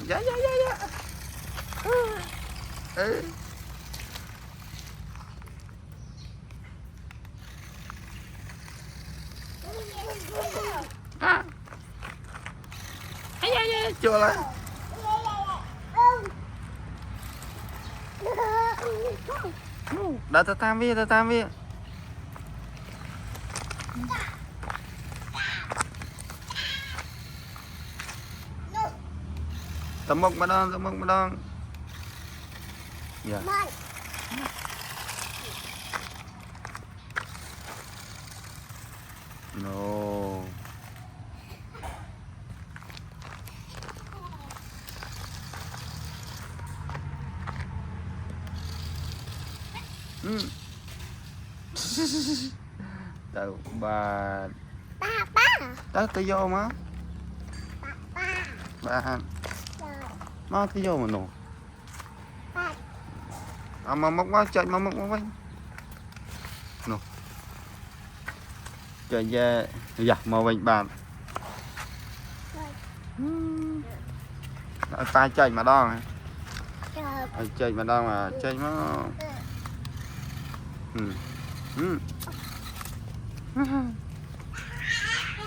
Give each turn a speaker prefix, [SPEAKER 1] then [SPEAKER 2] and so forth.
[SPEAKER 1] dạ dạ dạ dạ ừ. À. Ai da da chua lại đã ta tam vi tầm mốc mà đong dạ no đâu bà đó tôi vô mà bà nó tôi vô mà nổ à, mà móc quá chạy mà móc quá nổ chạy ra dạ màu vàng bàn tay chạy mà đo chạy mà đo mà chạy nó